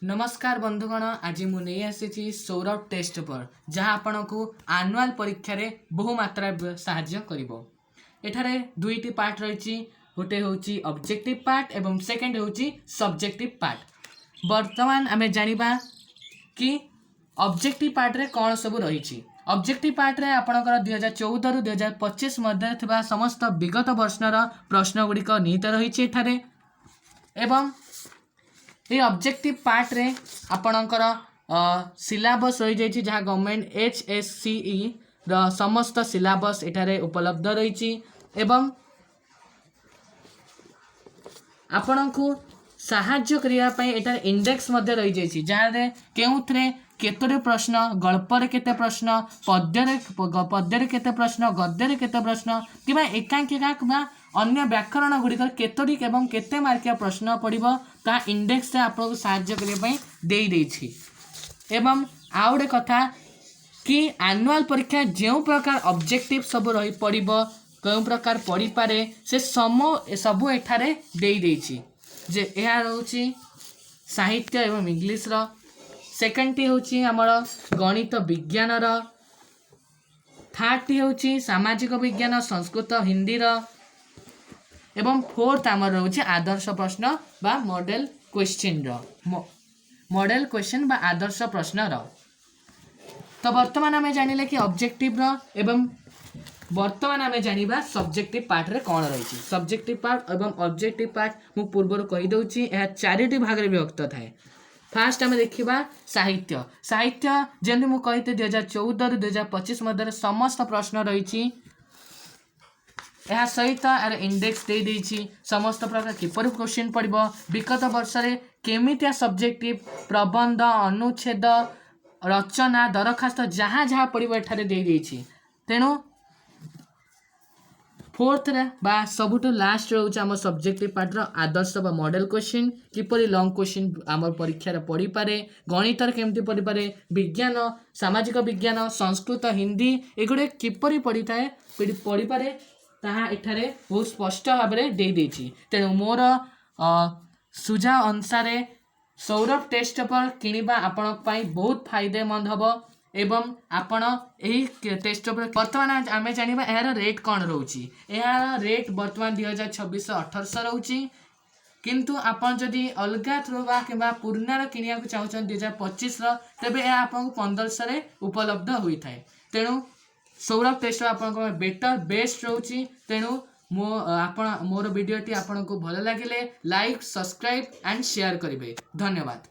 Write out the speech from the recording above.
नमस्कार बंधुगण, आज मुझे आसी सौरभ टेस्ट पेपर जहाँ आपण को आनुआल परीक्षा रे बहु मात्रा साहाय्य करिवो। एठारे दुईटी पार्ट रही, गोटे होची ऑब्जेक्टिव पार्ट एवं सेकंड होची सब्जेक्टिव पार्ट। वर्तमान आमे जानिबा कि ऑब्जेक्टिव पार्ट रे कौन सब रही। ऑब्जेक्टिव पार्ट रे आपणकर 2014 रु 2025 मध्य थिबा समस्त विगत वर्षर प्रश्न गुड़िक निहित रही एठारे एवं ये ऑब्जेक्टिव पार्ट रे आपणकर सिलेबस रही जाइए जहाँ गवर्नमेंट HSCE र समस्त सिलेबस एठारे उपलब्ध रही एवं आपण को साहाय्य करिया पई एटार इंडेक्स मध्य रही जाइए जहाँ रे केउथरे केतोरे प्रश्न, गल्परे केते प्रश्न, पद्ୟରେ केते प्रश्न, गद्ୟରେ केते प्रश्न किबा एकांकिका किबा अन्य व्याकरण गुड़िकर केतोटी एवं केते मार्किया प्रश्न पड़िबो ता इंडेक्स से आपको साहाय्य करिया पई देई देछि। एवं आ गोटे कथा कि एनुअल परीक्षा जो प्रकार ऑब्जेक्टिव सब रही पड़िबो केउ प्रकार पड़ी पारे से सबु एठारे देई देछि। जे यह रोची साहित्य एवं इंग्लिश रो, सेकेंड टी होची हमर गणित विज्ञान रो, थर्ड टी होची सामाजिक विज्ञान संस्कृत हिंदी रो एवं फोर्थ आमर रोची आदर्श प्रश्न बा मॉडल क्वेश्चन रो, मॉडल क्वेश्चन बा आदर्श प्रश्न रो। तो वर्तमान आमे जानिले कि ऑब्जेक्टिव रो एवं वर्तमान आमे जानिबा सब्जेक्टिव पार्ट रे कोन रही। सब्जेक्टिव पार्ट एवं ऑब्जेक्टिव पार्ट मु पूर्व कहि दउची एहा चारिटी भाग रे विभक्त थाए। फास्ट आमे देखिबा साहित्य। साहित्य जेंति मु कहिते 2014 रु 2025 मध्य समस्त प्रश्न रही यह सहित यार इंडेक्स दे देछि। समस्त प्रकार किपर क्वेश्चन पड़िबो, विगत वर्ष रे केमितिया सब्जेक्टिव प्रबंध, अनुच्छेद, रचना, दरखास्त जहाँ जहाँ पड़िबो एठारे दे देछि। तेणु फोर्थ रे बा सबुठु लास्ट रोच आम सब्जेक्टिव पार्ट रो आदर्श बा मॉडल क्वेश्चन किपरि लॉन्ग क्वेश्चन आम परीक्षा रे पड़ी पारे, गणित रे केमति पड़ी पारे, विज्ञान, सामाजिक विज्ञान, संस्कृत, हिंदी एगुडे किपरि पड़ी थाए पड़ी पारे ताहा एठारे बहुत स्पष्ट भाव में दे देछि। तेणु मोर सुझाव अनुसार सौरभ टेस्ट पेपर किनिबा आपण पई बहुत फायदेमंद हबो एवं आपण एही टेस्ट पेपर वर्तमान आमे जानिबा एहार रेट कोन रहउची। एहार रेट वर्तमान 2026-1800 रहउची, किंतु आपण जदि अलगा थ्रोबा किबा पुरना र किनिया को चाहउछन 2025 र तबे ए आपण 1500 रे उपलब्ध होई थाए। तेणु सौरभ टेस्ट आपण को बेटर बेस्ट रहउची। तेणु मोर वीडियो टी आपण को भल लागिले लाइक, सब्सक्राइब एंड शेयर करिवे। धन्यवाद।